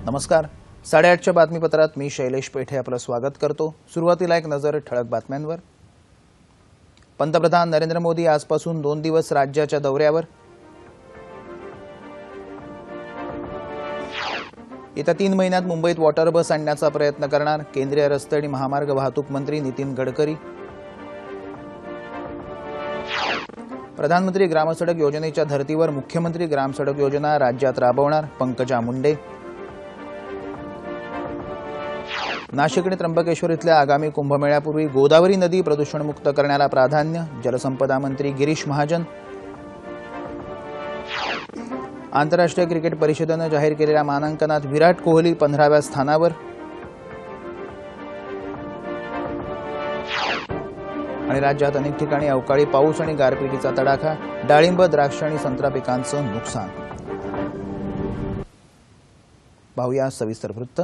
नमस्कार. 8:30च्या बातमीपत्रात मी शैलेश पेठे आपलं स्वागत करतो. सुरुवातीला एक नजर ठळक बातम्यांवर. पंतप्रधान नरेंद्र मोदी आजपासून 2 दिवस राज्याच्या दौऱ्यावर. येत्या 3 महिन्यात मुंबईत वॉटर बस आणण्याचा प्रयत्न करणार केंद्रीय रस्ते आणि महामार्ग वाहतूक मंत्री नितीन गडकरी. प्रधानमंत्री ग्रामसडक योजनेच्या धर्तीवर मुख्यमंत्री ग्रामसडक योजना राज्यात राबवणार पंकजा मुंडे. नाशिक आणि त्र्यंबकेश्वर इथल्या आगामी कुंभमेळ्यापूर्वी गोदावरी नदी प्रदूषणमुक्त करण्याला प्राधान्य जलसंपदा मंत्री गिरीश महाजन. आंतरराष्ट्रीय क्रिकेट परिषदेनं जाहीर केलेल्या मानांकनात विराट कोहली 15व्या स्थानावर. आणि राज्यात अनेक ठिकाणी अवकाळी पाऊस आणि गारपिटीचा तडाखा. डाळिंब, द्राक्ष आणि संत्रा पिकांचं नुकसान. पाहूया सविस्तर वृत्त.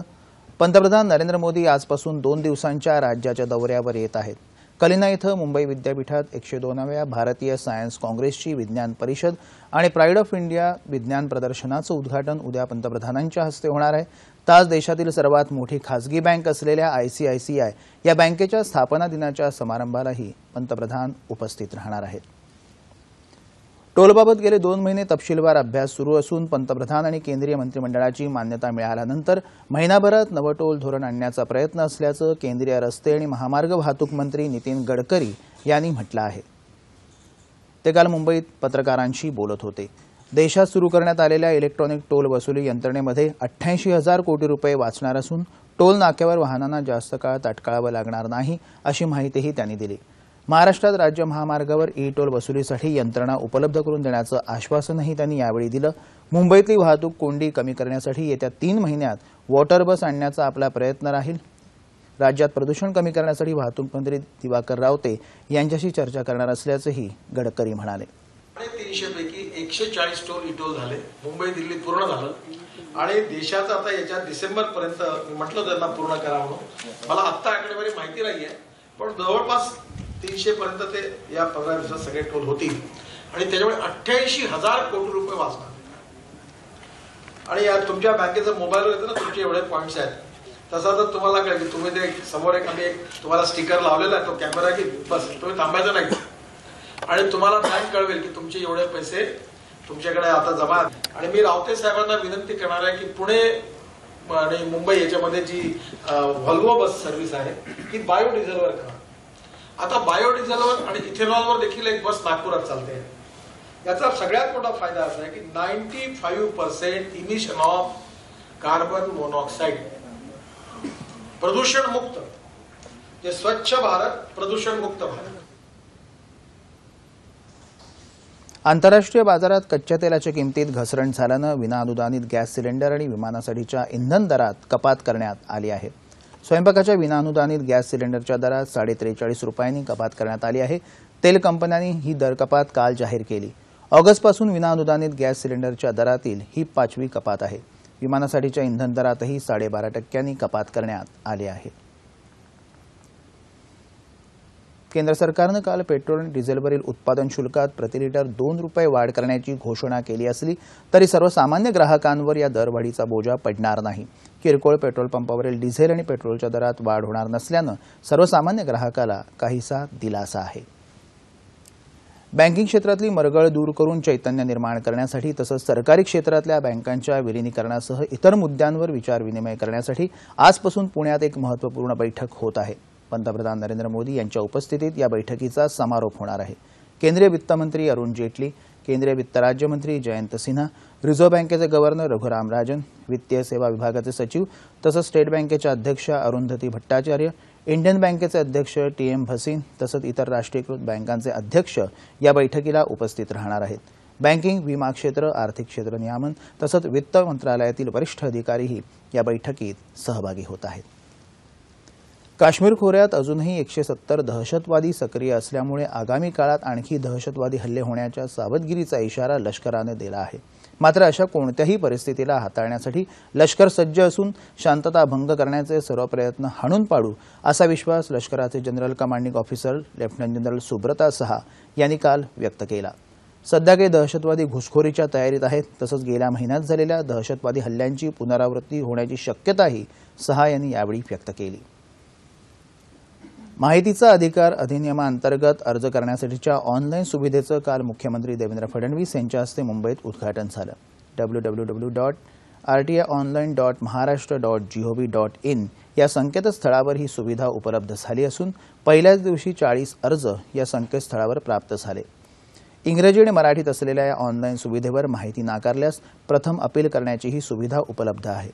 पंतप्रधान नरेंद्र मोदी आजपासून 2 दिवसांच्या राज्याच्या दौऱ्यावर येत आहेत. कलिना इथं मुंबई विद्यापीठात 102व्या भारतीय सायन्स काँग्रेसची विज्ञान परिषद आणि प्राईड ऑफ इंडिया विज्ञान प्रदर्शनाचं उद्घाटन उद्या पंतप्रधानांच्या हस्ते होणार आहे. ताज देशातील सर्वात मोठी खासगी बँक असलेल्या ICICI या बँकेच्या स्थापना दिनाच्या समारंभालाही पंतप्रधान उपस्थित राहणार आहेत. टोलबाबत गेले 2 महिने तपशीलवार अभ्यास सुरू असून पंतप्रधान आणि केंद्रीय मंत्रिमंडळाची मान्यता मिळाल्यानंतर महिनाभरात नवं टोल धोरण आणण्याचा प्रयत्न असल्याचं केंद्रीय रस्ते आणि महामार्ग वाहतूक मंत्री नितीन गडकरी यांनी म्हटलं आहे. ते काल मुंबईत पत्रकारांशी बोलत होते. देशात सुरू करण्यात आलेल्या इलेक्ट्रॉनिक टोल वसुली यंत्रणेमध्ये 88,000 कोटी रुपये वाचणार असून टोल नाक्यावर वाहनांना जास्त काळ ताटकळावं लागणार नाही अशी माहितीही त्यांनी दिली. महाराष्ट्रात राज्य महामार्गावर ई-टोल वसुलीसाठी यंत्रणा उपलब्ध करून देण्याचं आश्वासनही त्यांनी यावेळी दिलं. मुंबईतली वाहतूक कोंडी कमी करण्यासाठी येत्या 3 महिन्यात वॉटर बस आणण्याचा आपला प्रयत्न राहील. राज्यात प्रदूषण कमी करण्यासाठी वाहतूक मंत्री दिवाकर रावते यांच्याशी चर्चा करणार असल्याचंही गडकरी म्हणाले. 300 पैकी 140 टोल ई-टोल झाले. मुंबई दिल्ली पूर्ण झालं आणि देशाचं आता याच्या डिसेंबर पर्यंत म्हटलं त्यांना पूर्ण करा म्हणून. मला आत्ता आकडेवारी माहिती नाहीये पण जवळपास 300 पर्यंत ते या 15 दिवसात सगळे टोल होतील आणि त्याच्यामुळे 88,000 कोटी रुपये वाचणार. आणि या तुमच्या बँकेचं मोबाईलवर येतं ना तुमचे एवढे पॉइंट्स आहेत तसा तर तुम्हाला कळेल की तुम्ही ते समोर एक तुम्हाला स्टिकर लावलेला आहे तो कॅमेरा की बस तुम्ही थांबायचं नाही आणि तुम्हाला बँक कळवेल की तुमचे एवढे पैसे तुमच्याकडे आता जमा. आणि मी रावते साहेबांना विनंती करणार आहे की पुणे आणि मुंबई याच्यामध्ये जी व्हॉल्वो बस सर्व्हिस आहे ती बायोडिझेलवर करा. आता बायोडिझेलवर आणि इथेनॉलवर देखील एक बस नागपुरात चालते. याचा सगळ्यात मोठा फायदा असा आहे की 95% इमिशन ऑफ कार्बन मोनॉक्साईड प्रदूषण मुक्त, जे स्वच्छ भारत प्रदूषण मुक्त भारत. आंतरराष्ट्रीय बाजारात कच्च्या तेलाच्या किमतीत घसरण झाल्यानं विनाअनुदानित गॅस सिलेंडर आणि विमानासाठीच्या इंधन दरात कपात करण्यात आली आहे. स्वयंपाकाच्या विनाअनुदानित गॅस सिलेंडरच्या दरात 43.5 रुपयांनी कपात करण्यात आली आहे. तेल कंपन्यांनी ही दर कपात काल जाहीर केली. ऑगस्टपासून विनाअनुदानित गॅस सिलेंडरच्या दरातील ही 5वी कपात आहे. विमानासाठीच्या इंधन दरातही 12.5% कपात करण्यात आली आहे. केंद्र सरकारनं काल पेट्रोल आणि डिझेलवरील उत्पादन शुल्कात प्रति लिटर 2 रुपये वाढ करण्याची घोषणा केली असली तरी सर्वसामान्य ग्राहकांवर या दरवाढीचा बोजा पडणार नाही. किरकोळ पेट्रोल पंपावरील डिझेल आणि पेट्रोलच्या दरात वाढ होणार नसल्यानं सर्वसामान्य ग्राहकाला काहीसा दिलासा आहे. बँकिंग क्षेत्रातली मरगळ दूर करून चैतन्य निर्माण करण्यासाठी तसंच सरकारी क्षेत्रातल्या बँकांच्या विलिनीकरणासह इतर मुद्द्यांवर विचारविनिमय करण्यासाठी आजपासून पुण्यात एक महत्त्वपूर्ण बैठक होत आहे. पंतप्रधान नरेंद्र मोदी यांच्या उपस्थितीत या बैठकीचा समारोप होणार आहे. केंद्रीय वित्तमंत्री अरुण जेटली, केंद्रीय वित्त राज्यमंत्री जयंत सिन्हा, रिझर्व्ह बँकेचे गव्हर्नर रघुराम राजन, वित्तीय सेवा विभागाचे सचिव तसंच स्टेट बँकेच्या अध्यक्ष अरुंधती भट्टाचार्य, इंडियन बँकेचे अध्यक्ष TM भसीन तसंच इतर राष्ट्रीयकृत बँकांचे अध्यक्ष या बैठकीला उपस्थित राहणार आहेत. बँकिंग, विमा क्षेत्र, आर्थिक क्षेत्र नियामन तसंच वित्त मंत्रालयातील वरिष्ठ अधिकारीही या बैठकीत सहभागी होत आहेत. काश्मीर खोऱ्यात अजूनही 170 दहशतवादी सक्रिय असल्यामुळे आगामी काळात आणखी दहशतवादी हल्ले होण्याच्या सावधगिरीचा इशारा लष्कराने दिला आहे. मात्र अशा कोणत्याही परिस्थितीला हाताळण्यासाठी लष्कर सज्ज असून शांतता भंग करण्याचे सर्व प्रयत्न हाणून पाडू असा विश्वास लष्कराचे general commanding officer lieutenant general Subrata सहा यांनी काल व्यक्त केला. सध्या काही दहशतवादी घुसखोरीच्या तयारीत आहेत. तसंच गेल्या महिन्यात झालेल्या दहशतवादी हल्ल्यांची पुनरावृत्ती होण्याची शक्यताही शहा यांनी यावेळी व्यक्त केली. माहितीचा अधिकार अधिनियमाअंतर्गत अर्ज करण्यासाठीच्या ऑनलाईन सुविधेचं काल मुख्यमंत्री देवेंद्र फडणवीस यांच्या हस्ते मुंबईत उद्घाटन झालं. www.rtionline.maharashtra.gov.in या संकेतस्थळावर ही सुविधा उपलब्ध झाली असून पहिल्याच दिवशी 40 अर्ज या संकेतस्थळावर प्राप्त झाले. इंग्रजी आणि मराठीत असलेल्या या ऑनलाईन सुविधेवर माहिती नाकारल्यास प्रथम अपील करण्याची ही सुविधा उपलब्ध आहे.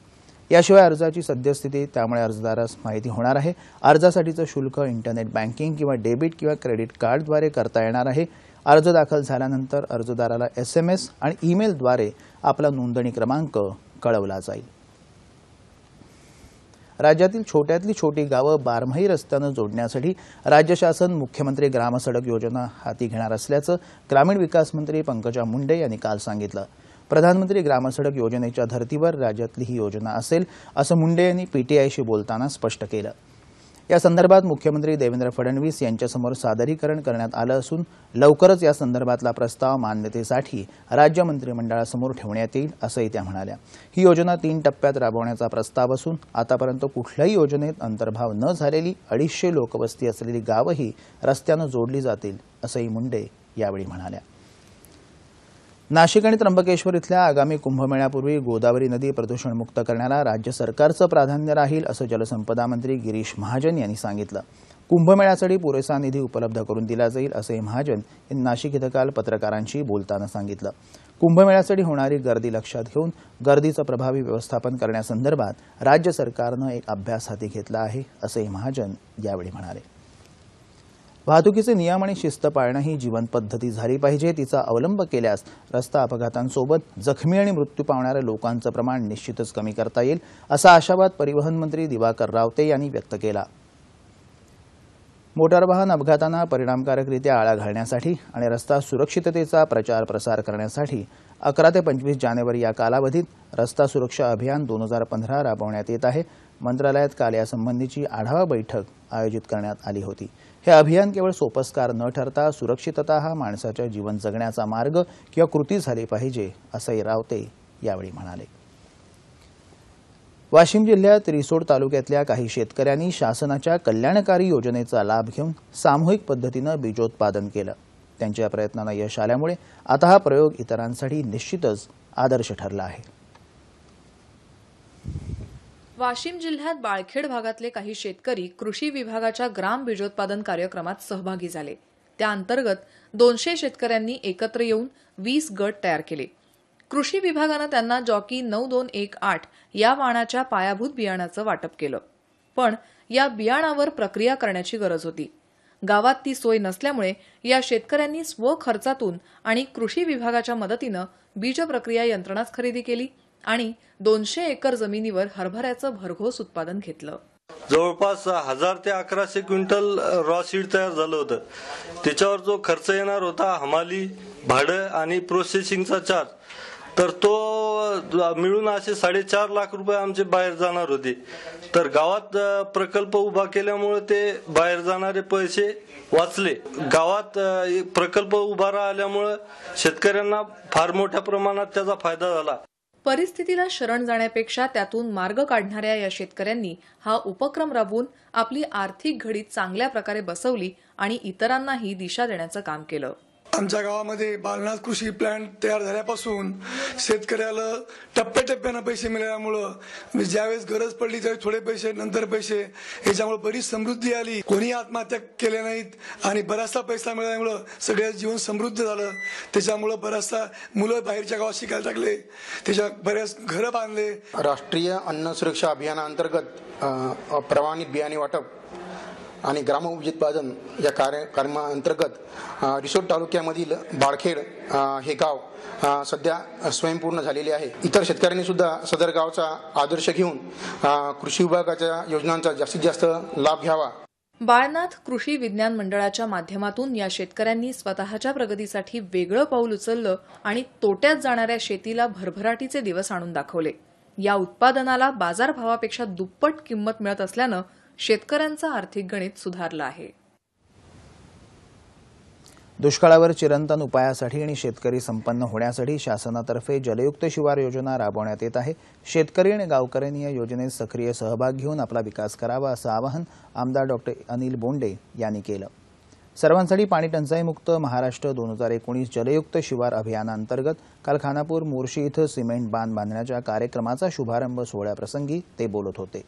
याशिवाय अर्जाची सद्यस्थिती, त्यामुळे अर्जदारास माहिती होणार आहे. अर्जासाठीचं शुल्क इंटरनेट बँकिंग किंवा डेबिट किंवा क्रेडिट कार्डद्वारे करता येणार आहे. अर्ज दाखल झाल्यानंतर अर्जदाराला SMS आणि ईमेलद्वारे आपला नोंदणी क्रमांक कळवला जाईल. राज्यातील छोट्यातली छोटी गावं बारमाही रस्त्यानं जोडण्यासाठी राज्य शासन मुख्यमंत्री ग्रामसडक योजना हाती घेणार असल्याचं ग्रामीण विकास मंत्री पंकजा मुंडे यांनी काल सांगितलं. प्रधानमंत्री ग्रामसडक योजनेच्या धर्तीवर राज्यातली ही योजना असेल, असं मुंडे यांनी PTIशी बोलताना स्पष्ट केलं. या संदर्भात मुख्यमंत्री देवेंद्र फडणवीस यांच्यासमोर सादरीकरण करण्यात आलं असून लवकरच या संदर्भातला प्रस्ताव मान्यतेसाठी राज्य मंत्रिमंडळासमोर ठेवण्यात येईल, असंही त्या म्हणाल्या. ही योजना 3 टप्प्यात राबवण्याचा प्रस्ताव असून आतापर्यंत कुठल्याही योजनेत अंतर्भाव न झालेली 250 लोकवस्ती असलेली गावंही रस्त्यानं जोडली जातील, असंही मुंडे यावेळी म्हणाल्या. नाशिक आणि त्र्यंबकेश्वर इथल्या आगामी कुंभमेळ्यापूर्वी गोदावरी नदी प्रदूषणमुक्त करण्याला राज्य सरकारचं प्राधान्य राहील, असं जलसंपदा मंत्री गिरीश महाजन यांनी सांगितलं. कुंभमेळ्यासाठी पुरेसा निधी उपलब्ध करून दिला जाईल, असंही महाजन यांनी नाशिक इथं काल पत्रकारांशी बोलताना सांगितलं. कुंभमेळ्यासाठी होणारी गर्दी लक्षात घेऊन गर्दीचं प्रभावी व्यवस्थापन करण्यासंदर्भात राज्य सरकारनं एक अभ्यास हाती घेतला आहे, असंही महाजन यावेळी म्हणाले. वाहतुकीचे नियम आणि शिस्त पाळणं ही जीवन पद्धती झाली पाहिजे. तिचा अवलंब केल्यास रस्ता अपघातांसोबत जखमी आणि मृत्यू पावणाऱ्या लोकांचं प्रमाण निश्चितच कमी करता येईल, असा आशावाद परिवहन मंत्री दिवाकर रावते यांनी व्यक्त केला. मोटार वाहन अपघातांना परिणामकारकरित्या आळा घालण्यासाठी आणि रस्ता सुरक्षिततेचा प्रचार प्रसार करण्यासाठी 11 ते 25 जानेवारी या कालावधीत रस्ता सुरक्षा अभियान 2015 राबवण्यात येत आहे. मंत्रालयात काल यासंबंधीची आढावा बैठक आयोजित करण्यात आली होती. हे अभियान केवळ सोपस्कार न ठरता सुरक्षितता हा माणसाच्या जीवन जगण्याचा मार्ग किंवा कृती झाली पाहिजे, असंही रावते यावेळी म्हणाले. वाशिम जिल्ह्यात रिसोड तालुक्यातल्या काही शेतकऱ्यांनी शासनाच्या कल्याणकारी योजनेचा लाभ घेऊन सामूहिक पद्धतीनं बीजोत्पादन केलं. त्यांच्या प्रयत्नांना यश आल्यामुळे आता हा प्रयोग इतरांसाठी निश्चितच आदर्श ठरला आहे. वाशिम जिल्ह्यात बाळखेड भागातले काही शेतकरी कृषी विभागाच्या ग्राम बीजोत्पादन कार्यक्रमात सहभागी झाले. त्या अंतर्गत 200 शेतकऱ्यांनी एकत्र येऊन 20 गट तयार केले. कृषी विभागानं त्यांना जॉकी 9218 या वाणाच्या पायाभूत बियाणाचं वाटप केलं. पण या बियाणावर प्रक्रिया करण्याची गरज होती. गावात ती सोय नसल्यामुळे या शेतकऱ्यांनी स्वखर्चातून आणि कृषी विभागाच्या मदतीनं बीज प्रक्रिया यंत्रणाच खरेदी केली आणि 200 एकर जमिनीवर हरभऱ्याचं भरघोस उत्पादन घेतलं. जवळपास 1000 ते 1100 क्विंटल रॉ सीड तयार झालं होतं. त्याच्यावर जो खर्च येणार होता, हमाली, भाडं आणि प्रोसेसिंगचा चार्ज, तर तो मिळून असे 4.5 लाख रुपये आमचे बाहेर जाणार होते. तर गावात प्रकल्प उभा केल्यामुळे ते बाहेर जाणारे पैसे वाचले. गावात प्रकल्प उभारा आल्यामुळे शेतकऱ्यांना फार मोठ्या प्रमाणात त्याचा फायदा झाला. परिस्थितीला शरण जाण्यापेक्षा त्यातून मार्ग काढणाऱ्या या शेतकऱ्यांनी हा उपक्रम राबवून आपली आर्थिक घडी चांगल्या प्रकारे बसवली आणि इतरांनाही दिशा देण्याचं काम केलं. आमच्या गावामध्ये बालनाथ कृषी प्लॅन तयार झाल्यापासून शेतकऱ्याला टप्प्याटप्प्यानं पैसे मिळाल्यामुळं ज्यावेळेस गरज पडली त्यावेळेस थोडे पैसे, नंतर पैसे, याच्यामुळे बरीच समृद्धी आली. कोणी आत्महत्या केल्या नाहीत आणि बराचसा पैसा मिळाल्यामुळं सगळ्या जीवन समृद्ध झालं. त्याच्यामुळं बराचसा मुलं बाहेरच्या गावात शिकायला टाकले, त्याच्या बऱ्याच घरं बांधले. राष्ट्रीय अन्न सुरक्षा अभियानाअंतर्गत प्रमाणित बियाणे वाटप आणि ग्राम बीजोत्पादन या कार्यक्रमाअंतर्गत रिसोड तालुक्यामधील बाळखेड हे गाव सध्या स्वयंपूर्ण झालेले आहे. इतर शेतकऱ्यांनी सुद्धा सदर गावचा आदर्श घेऊन कृषी विभागाच्या योजनांचा जास्तीत जास्त लाभ घ्यावा. बाळनाथ कृषी विज्ञान मंडळाच्या माध्यमातून या शेतकऱ्यांनी स्वतःच्या प्रगतीसाठी वेगळं पाऊल उचललं आणि तोट्यात जाणाऱ्या शेतीला भरभराटीचे दिवस आणून दाखवले. या उत्पादनाला बाजारभावापेक्षा दुप्पट किंमत मिळत असल्यानं शेतकऱ्यांचं आर्थिक गणित सुधारलं आहे. दुष्काळावर चिरंतन उपायासाठी आणि शेतकरी संपन्न होण्यासाठी शासनातर्फे जलयुक्त शिवार योजना राबवण्यात येत आहे. शेतकरी आणि गावकऱ्यांनी या योजनेत सक्रिय सहभाग घेऊन आपला विकास करावा असं आवाहन आमदार डॉक्टर अनिल बोंडे यांनी केलं. सर्वांसाठी पाणी टंचाईमुक्त महाराष्ट्र 2019 जलयुक्त शिवार अभियानांतर्गत काल खानापूर मोर्शी इथं सिमेंट बांध बांधण्याच्या कार्यक्रमाचा शुभारंभ सोहळ्याप्रसंगी ते बोलत होते.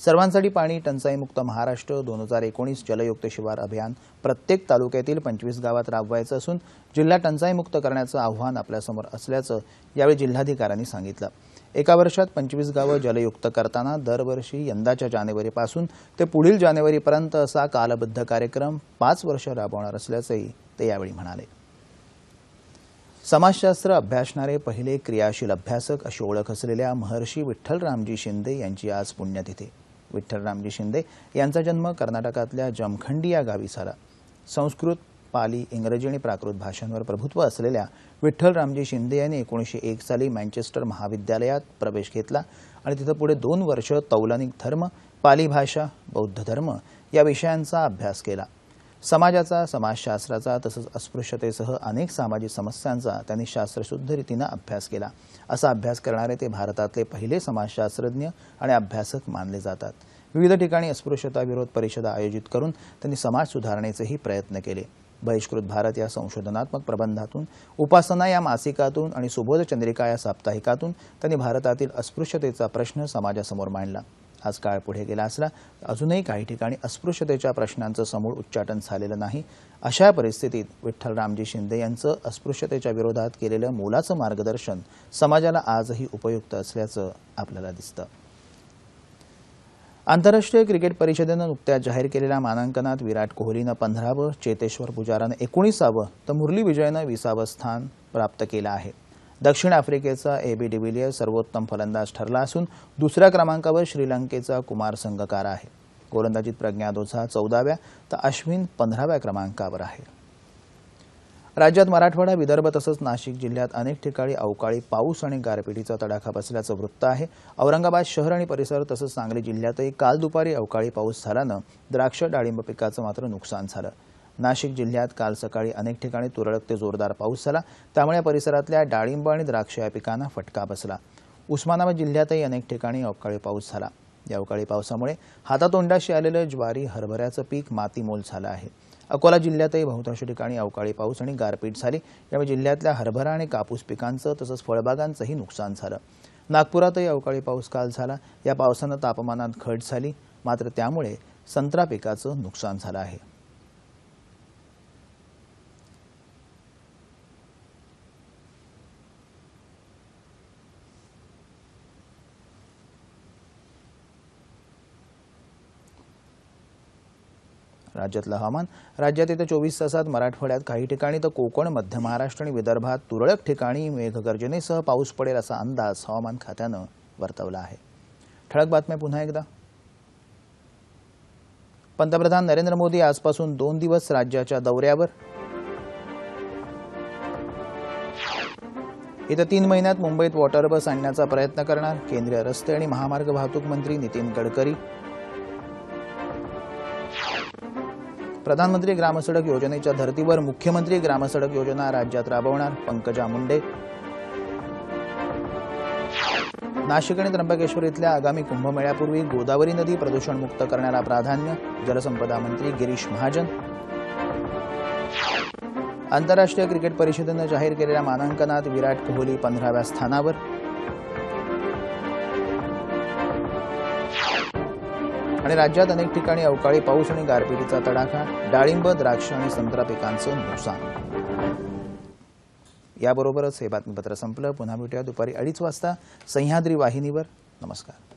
सर्वांसाठी पाणी टंचाईमुक्त महाराष्ट्र 2019 जलयुक्त शिवार अभियान प्रत्येक तालुक्यातील 25 गावात राबवायचं असून जिल्हा टंचाईमुक्त करण्याचं आव्हान आपल्यासमोर असल्याचं यावेळी जिल्हाधिकाऱ्यांनी सांगितलं. एका वर्षात 25 गावं जलयुक्त करताना दरवर्षी यंदाच्या जानेवारीपासून ते पुढील जानेवारीपर्यंत असा कालबद्ध कार्यक्रम 5 वर्ष राबवणार असल्याचंही ते यावेळी म्हणाले. समाजशास्त्र अभ्यासणारे पहिले क्रियाशील अभ्यासक अशी ओळख असलेल्या महर्षी विठ्ठलरामजी शिंदे यांची आज पुण्यतिथी. विठ्ठलरामजी शिंदे यांचा जन्म कर्नाटकातल्या जमखंडी या गावी झाला. संस्कृत, पाली, इंग्रजी आणि प्राकृत भाषांवर प्रभुत्व असलेल्या विठ्ठलरामजी शिंदे यांनी 1901 साली मँचेस्टर महाविद्यालयात प्रवेश घेतला आणि तिथं पुढे 2 वर्ष तौलनिक धर्म, पाली भाषा, बौद्ध धर्म या विषयांचा अभ्यास केला. समाजाचा, समाजशास्त्राचा तसंच अस्पृश्यतेसह अनेक सामाजिक समस्यांचा त्यांनी शास्त्रशुद्ध रीतीनं अभ्यास केला. असा अभ्यास करणारे ते भारतातले पहिले समाजशास्त्रज्ञ आणि अभ्यासक मानले जातात. विविध ठिकाणी अस्पृश्यता विरोध परिषदा आयोजित करून त्यांनी समाज सुधारणेचेही प्रयत्न केले. बहिष्कृत भारत या संशोधनात्मक प्रबंधातून, उपासना या मासिकातून आणि सुबोध चंद्रिका या साप्ताहिकातून त्यांनी भारतातील अस्पृश्यतेचा प्रश्न समाजासमोर मांडला. आज काळ पुढे गेला असला अजूनही काही ठिकाणी अस्पृश्यतेच्या प्रश्नांचं समूळ उच्चाटन झालेलं नाही. अशा परिस्थितीत विठ्ठलरामजी शिंदे यांचं अस्पृश्यतेच्या विरोधात केलेलं मोलाचं मार्गदर्शन समाजाला आजही उपयुक्त असल्याचं आपल्याला दिसतं. आंतरराष्ट्रीय क्रिकेट परिषदेनं नुकत्याच जाहीर केलेल्या मानांकनात विराट कोहलीनं 15वं, चेतेश्वर पुजारानं 19वं तर मुरली विजयनं 20वं स्थान प्राप्त केलं आहे. दक्षिण आफ्रिकेचा AB डिव्हिलियर्स सर्वोत्तम फलंदाज ठरला असून दुसऱ्या क्रमांकावर श्रीलंकेचा कुमार संगकारा आहे. गोलंदाजीत प्रज्ञाद ओझा 14व्या तर अश्विन 15व्या क्रमांकावर आहे. राज्यात मराठवाडा, विदर्भ तसंच नाशिक जिल्ह्यात अनेक ठिकाणी अवकाळी पाऊस आणि गारपिटीचा तडाखा बसल्याचं वृत्त आहे. औरंगाबाद शहर आणि परिसर तसंच सांगली जिल्ह्यातही काल दुपारी अवकाळी पाऊस झाल्यानं द्राक्ष, डाळिंब पिकाचं मात्र नुकसान झालं. नाशिक जिल्ह्यात काल सकाळी अनेक ठिकाणी तुरळक ते जोरदार पाऊस झाला. त्यामुळे परिसरातल्या डाळिंब आणि द्राक्ष या पिकांना फटका बसला. उस्मानाबाद जिल्ह्यातही अनेक ठिकाणी अवकाळी पाऊस झाला. या अवकाळी पावसामुळे हातातोंडाशी आलेलं ज्वारी, हरभऱ्याचं पीक मातीमोल झालं आहे. अकोला जिल्ह्यातही बहुतांश ठिकाणी अवकाळी पाऊस आणि गारपीट झाली. यामुळे जिल्ह्यातल्या हरभरा आणि कापूस पिकांचं तसंच फळबागांचंही नुकसान झालं. नागपुरातही अवकाळी पाऊस काल झाला. या पावसानं तापमानात घट झाली, मात्र त्यामुळे संत्रा पिकाचं नुकसान झालं आहे. राज्यातलं हवामान. राज्यात येत्या 24 तासात मराठवाड्यात काही ठिकाणी तर कोकण, मध्य महाराष्ट्र आणि विदर्भात तुरळक ठिकाणी मेघगर्जनेसह पाऊस पडेल असा अंदाज हवामान खात्यानं वर्तवला आहे. ठळक बातम्या पुन्हा एकदा. पंतप्रधान नरेंद्र मोदी आजपासून 2 दिवस राज्याच्या दौऱ्यावर. येत्या 3 महिन्यात मुंबईत वॉटर बस आणण्याचा प्रयत्न करणार केंद्रीय रस्ते आणि महामार्ग वाहतूक मंत्री नितीन गडकरी. प्रधानमंत्री ग्रामसडक योजनेच्या धर्तीवर मुख्यमंत्री ग्रामसडक योजना राज्यात राबवणार पंकजा मुंडे. नाशिक आणि त्र्यंबकेश्वर इथल्या आगामी कुंभमेळ्यापूर्वी गोदावरी नदी प्रदूषणमुक्त करण्याला प्राधान्य जलसंपदा मंत्री गिरीश महाजन. आंतरराष्ट्रीय क्रिकेट परिषदेनं जाहीर केलेल्या मानांकनात विराट कोहली 15व्या स्थानावर. आणि राज्यात अनेक ठिकाणी अवकाळी पाऊस आणि गारपिटीचा तडाखा, डाळिंब, द्राक्ष आणि संत्रा पिकांचं नुकसान. याबरोबरच हे बातमीपत्र संपलं. पुन्हा भेटूया दुपारी 2:30 वाजता सह्याद्री वाहिनीवर. नमस्कार.